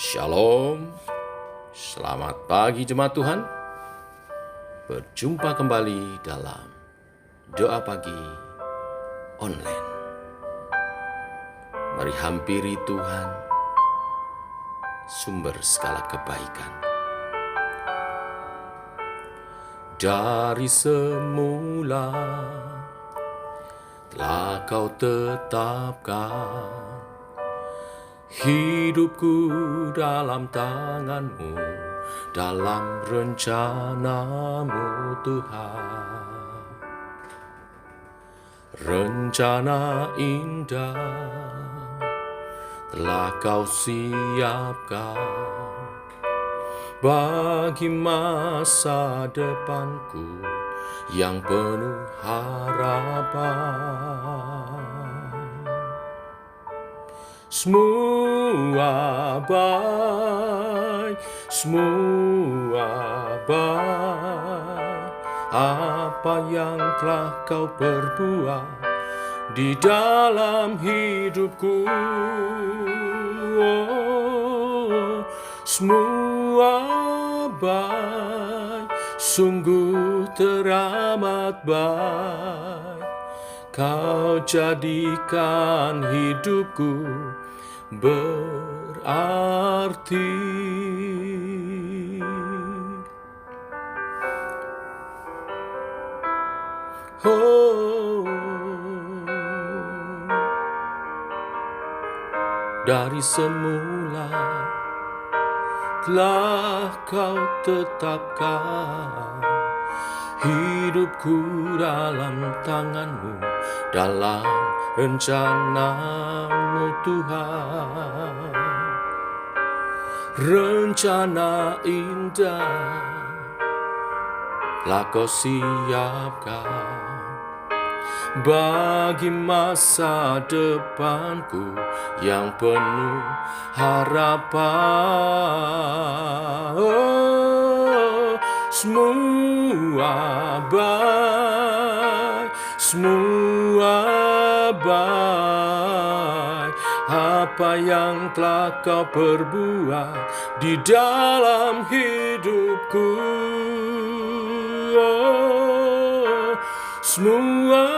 Shalom, selamat pagi jemaat Tuhan. Berjumpa kembali dalam doa pagi online. Mari hampiri Tuhan, sumber segala kebaikan. Dari semula telah Kau tetapkan hidupku dalam tangan-Mu, dalam rencana-Mu Tuhan. Rencana indah telah Kau siapkan bagi masa depanku yang penuh harapan. Semua baik, apa yang telah Kau perbuat di dalam hidupku. Oh, semua baik, sungguh teramat baik. Kau jadikan hidupku berarti. Oh, dari semula telah Kau tetapkan hidupku dalam tangan-Mu, dalam rencana-Mu Tuhan. Rencana indah telah Kau siapkan bagi masa depanku yang penuh harapan. Oh, semua baik, apa yang telah Kau perbuat di dalam hidupku. Oh, semua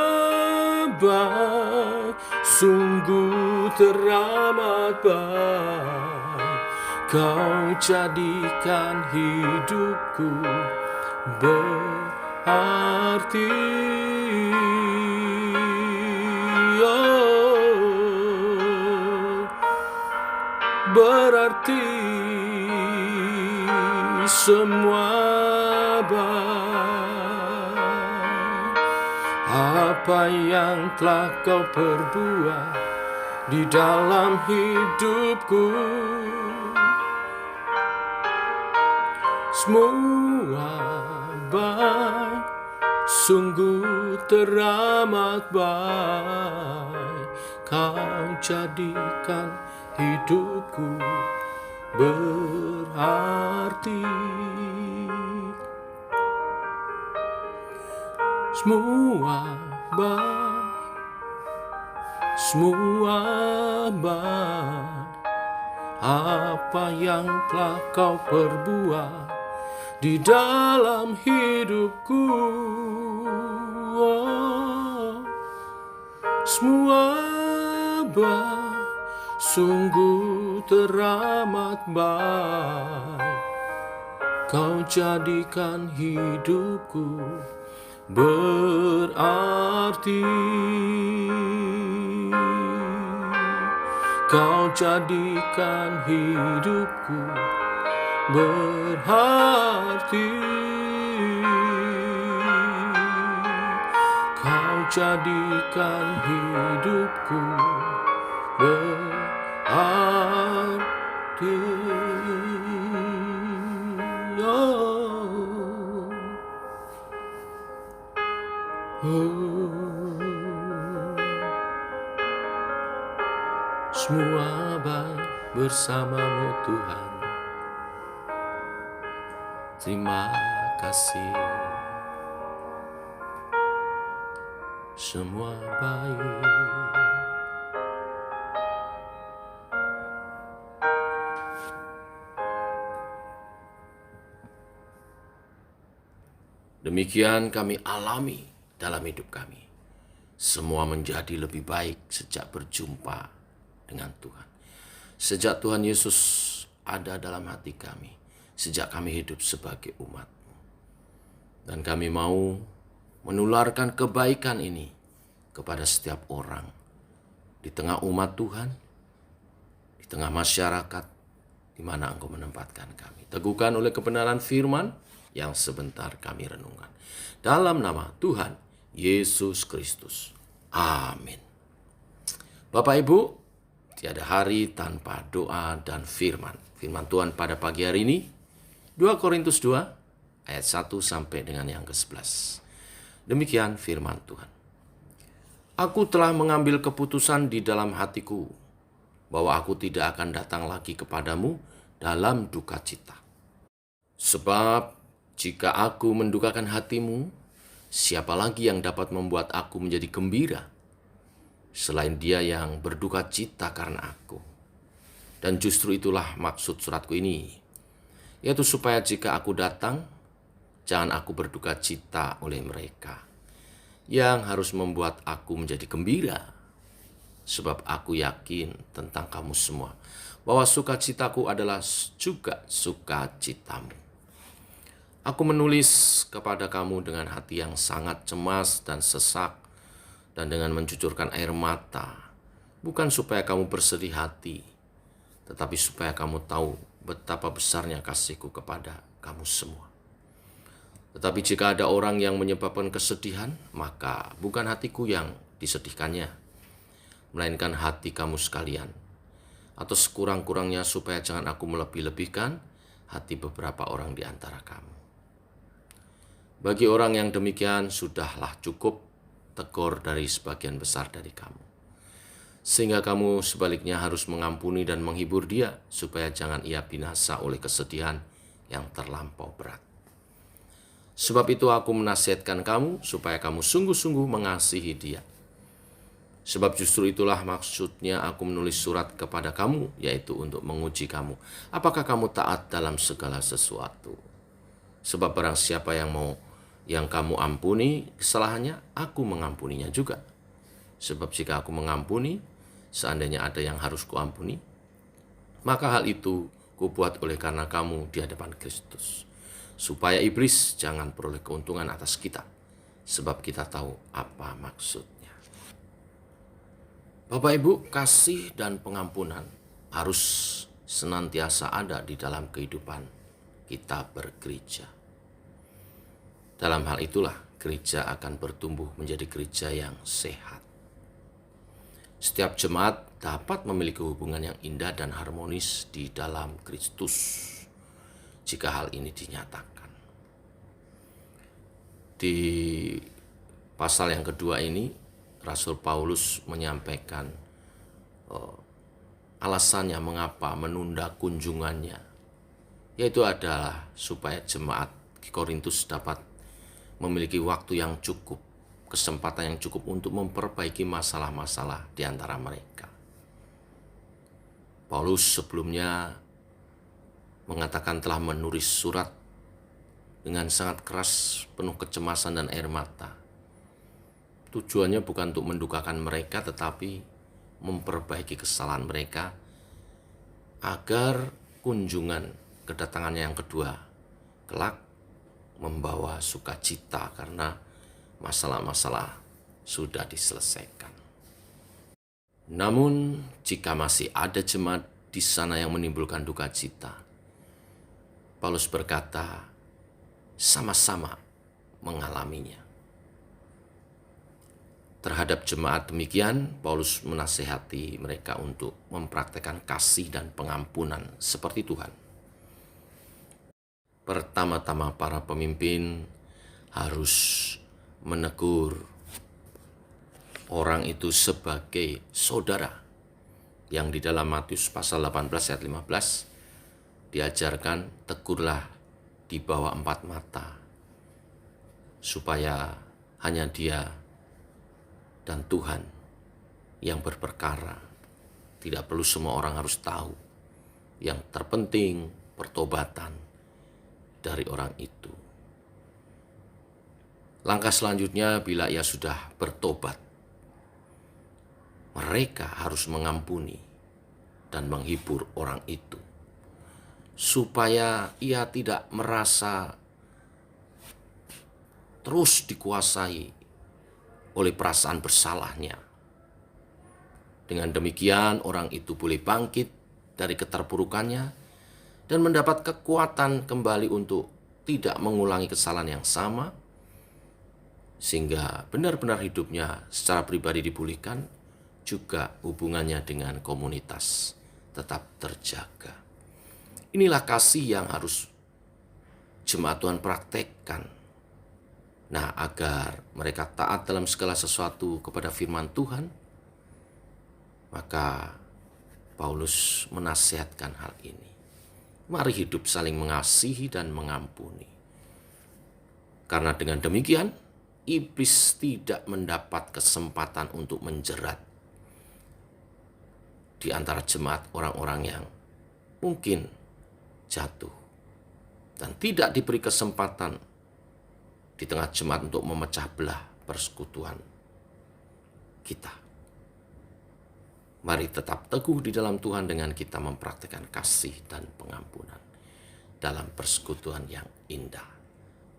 baik, sungguh teramat baik. Kau jadikan hidupku berarti. Oh, berarti semua baik. Apa yang telah Kau perbuat di dalam hidupku. Semua baik, sungguh teramat baik. Kau jadikan hidupku berarti. Semua baik, apa yang telah Kau perbuat di dalam hidupku. Oh, semua baik, sungguh teramat baik. Kau jadikan hidupku berarti. Kau jadikan hidupku berarti. Kau jadikan hidupku berarti. Semua baik bersama-Mu Tuhan. Terima kasih. Semua baik. Demikian kami alami dalam hidup kami. Semua menjadi lebih baik sejak berjumpa dengan Tuhan. Sejak Tuhan Yesus ada dalam hati kami. Sejak kami hidup sebagai umat-Mu. Dan kami mau menularkan kebaikan ini kepada setiap orang. Di tengah umat Tuhan, di tengah masyarakat, di mana Engkau menempatkan kami. Teguhkan oleh kebenaran firman yang sebentar kami renungkan. Dalam nama Tuhan Yesus Kristus. Amin. Bapak Ibu, tiada hari tanpa doa dan firman. Firman Tuhan pada pagi hari ini, 2 Korintus 2, ayat 1 sampai dengan yang ke-11. Demikian firman Tuhan. Aku telah mengambil keputusan di dalam hatiku, bahwa aku tidak akan datang lagi kepadamu dalam duka cita. Sebab jika aku mendukakan hatimu, siapa lagi yang dapat membuat aku menjadi gembira selain Dia yang berduka cita karena aku? Dan justru itulah maksud suratku ini, yaitu supaya jika aku datang, jangan aku berduka cita oleh mereka yang harus membuat aku menjadi gembira. Sebab aku yakin tentang kamu semua, bahwa sukacitaku adalah juga sukacitamu. Aku menulis kepada kamu dengan hati yang sangat cemas dan sesak, dan dengan mencucurkan air mata, bukan supaya kamu bersedih hati, tetapi supaya kamu tahu betapa besarnya kasihku kepada kamu semua. Tetapi jika ada orang yang menyebabkan kesedihan, maka bukan hatiku yang disedihkannya, melainkan hati kamu sekalian. Atau sekurang-kurangnya supaya jangan aku melebih-lebihkan hati beberapa orang di antara kamu. Bagi orang yang demikian, sudahlah cukup tegur dari sebagian besar dari kamu. Sehingga kamu sebaliknya harus mengampuni dan menghibur dia, supaya jangan ia binasa oleh kesedihan yang terlampau berat. Sebab itu aku menasihatkan kamu, supaya kamu sungguh-sungguh mengasihi dia. Sebab justru itulah maksudnya aku menulis surat kepada kamu, yaitu untuk menguji kamu, apakah kamu taat dalam segala sesuatu. Sebab barang siapa yang kamu ampuni kesalahannya, aku mengampuninya juga. Sebab jika aku mengampuni, seandainya ada yang harus kuampuni, maka hal itu kubuat oleh karena kamu di hadapan Kristus, supaya iblis jangan peroleh keuntungan atas kita, sebab kita tahu apa maksudnya. Bapak Ibu, kasih dan pengampunan harus senantiasa ada di dalam kehidupan kita bergereja. Dalam hal itulah gereja akan bertumbuh menjadi gereja yang sehat. Setiap jemaat dapat memiliki hubungan yang indah dan harmonis di dalam Kristus jika hal ini dinyatakan. Di pasal yang kedua ini, Rasul Paulus menyampaikan alasannya mengapa menunda kunjungannya, yaitu adalah supaya jemaat di Korintus dapat memiliki waktu yang cukup, kesempatan yang cukup untuk memperbaiki masalah-masalah di antara mereka. Paulus sebelumnya mengatakan telah menulis surat dengan sangat keras, penuh kecemasan dan air mata. Tujuannya bukan untuk mendukakan mereka, tetapi memperbaiki kesalahan mereka agar kunjungan kedatangannya yang kedua kelak membawa sukacita karena masalah-masalah sudah diselesaikan. Namun jika masih ada jemaat di sana yang menimbulkan duka cita, Paulus berkata, sama-sama mengalaminya. Terhadap jemaat demikian, Paulus menasihati mereka untuk mempraktekkan kasih dan pengampunan seperti Tuhan. Pertama-tama para pemimpin harus menegur orang itu sebagai saudara, yang di dalam Matius pasal 18 ayat 15 diajarkan tegurlah di bawah 4 mata, supaya hanya Dia dan Tuhan yang berperkara. Tidak perlu semua orang harus tahu. Yang terpenting pertobatan dari orang itu. Langkah selanjutnya, bila ia sudah bertobat, mereka harus mengampuni dan menghibur orang itu, supaya ia tidak merasa terus dikuasai oleh perasaan bersalahnya. Dengan demikian, orang itu boleh bangkit dari keterpurukannya dan mendapat kekuatan kembali untuk tidak mengulangi kesalahan yang sama, sehingga benar-benar hidupnya secara pribadi dipulihkan, juga hubungannya dengan komunitas tetap terjaga. Inilah kasih yang harus jemaat Tuhan praktekkan. Nah, agar mereka taat dalam segala sesuatu kepada firman Tuhan, maka Paulus menasihatkan hal ini. Mari hidup saling mengasihi dan mengampuni. Karena dengan demikian, iblis tidak mendapat kesempatan untuk menjerat di antara jemaat orang-orang yang mungkin jatuh, dan tidak diberi kesempatan di tengah jemaat untuk memecah belah persekutuan kita. Mari tetap teguh di dalam Tuhan dengan kita mempraktikkan kasih dan pengampunan dalam persekutuan yang indah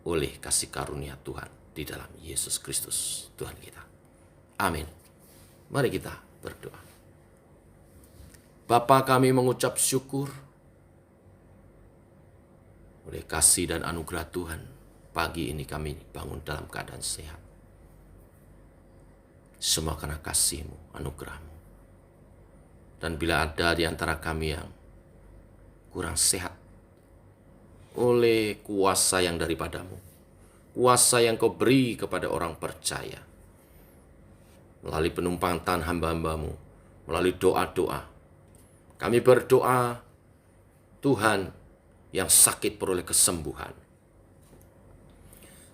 oleh kasih karunia Tuhan di dalam Yesus Kristus Tuhan kita. Amin. Mari kita berdoa. Bapa, kami mengucap syukur oleh kasih dan anugerah Tuhan. Pagi ini kami bangun dalam keadaan sehat. Semua karena kasih-Mu, anugerah-Mu. Dan bila ada di antara kami yang kurang sehat, oleh kuasa yang daripada-Mu, kuasa yang Kau beri kepada orang percaya, melalui penumpangan tangan hamba-hamba-Mu, melalui doa-doa, kami berdoa, Tuhan, yang sakit peroleh kesembuhan.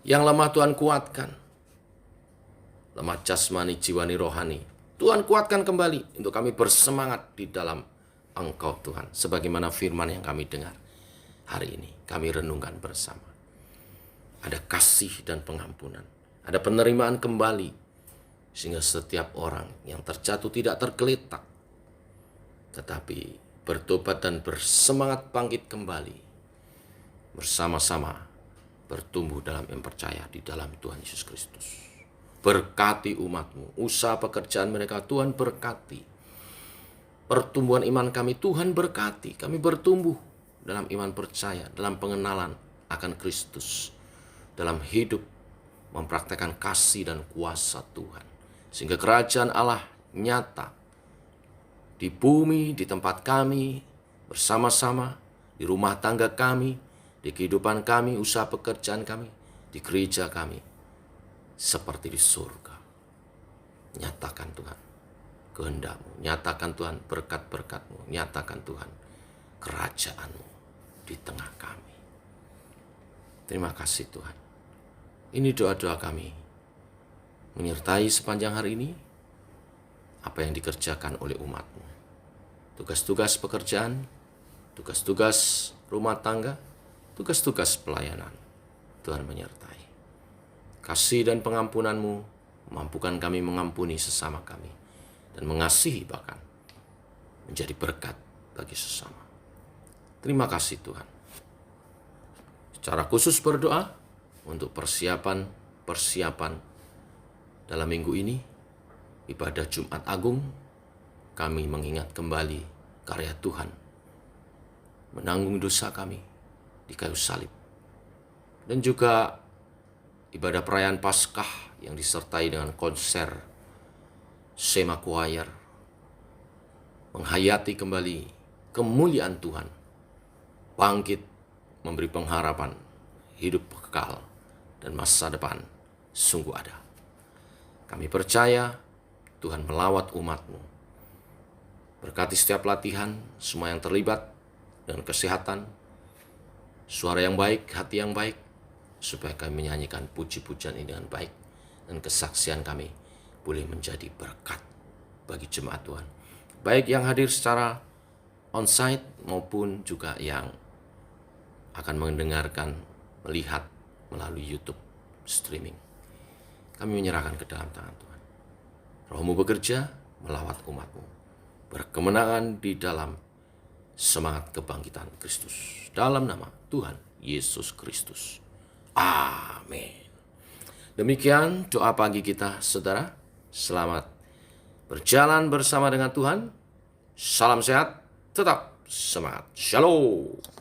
Yang lemah Tuhan kuatkan. Lemah jasmani, jiwani, rohani. Tuhan kuatkan kembali untuk kami bersemangat di dalam Engkau Tuhan. Sebagaimana firman yang kami dengar hari ini, kami renungkan bersama. Ada kasih dan pengampunan. Ada penerimaan kembali. Sehingga setiap orang yang terjatuh tidak tergeletak, tetapi bertobat dan bersemangat bangkit kembali, bersama-sama bertumbuh dalam yang percaya di dalam Tuhan Yesus Kristus. Berkati umat-Mu, usaha pekerjaan mereka Tuhan berkati. Pertumbuhan iman kami Tuhan berkati. Kami bertumbuh dalam iman percaya, dalam pengenalan akan Kristus, dalam hidup mempraktekkan kasih dan kuasa Tuhan. Sehingga kerajaan Allah nyata di bumi, di tempat kami, bersama-sama, di rumah tangga kami, di kehidupan kami, usaha pekerjaan kami, di gereja kami, seperti di surga. Nyatakan Tuhan kehendak-Mu, nyatakan Tuhan berkat-berkat-Mu, nyatakan Tuhan kerajaan-Mu di tengah kami. Terima kasih Tuhan. Ini doa-doa kami, menyertai sepanjang hari ini apa yang dikerjakan oleh umat-Mu. Tugas-tugas pekerjaan, tugas-tugas rumah tangga, tugas-tugas pelayanan. Tuhan menyertai. Kasih dan pengampunan-Mu mampukan kami mengampuni sesama kami dan mengasihi, bahkan menjadi berkat bagi sesama. Terima kasih Tuhan. Secara khusus berdoa untuk persiapan dalam minggu ini, ibadah Jumat Agung. Kami mengingat kembali karya Tuhan menanggung dosa kami di kayu salib. Dan juga ibadah perayaan Paskah yang disertai dengan konser Sema Choir, menghayati kembali kemuliaan Tuhan, bangkit memberi pengharapan, hidup kekal, dan masa depan sungguh ada. Kami percaya Tuhan melawat umat-Mu. Berkati setiap latihan, semua yang terlibat dengan kesehatan, suara yang baik, hati yang baik, supaya kami menyanyikan puji-pujian ini dengan baik, dan kesaksian kami boleh menjadi berkat bagi jemaat Tuhan. Baik yang hadir secara onsite maupun juga yang akan mendengarkan, melihat melalui YouTube streaming. kami menyerahkan ke dalam tangan Tuhan. Roh-Mu bekerja melawat umat-Mu, berkemenangan di dalam semangat kebangkitan Kristus. Dalam nama Tuhan Yesus Kristus. Amin. Demikian doa pagi kita, saudara. Selamat berjalan bersama dengan Tuhan. Salam sehat, tetap semangat. Shalom.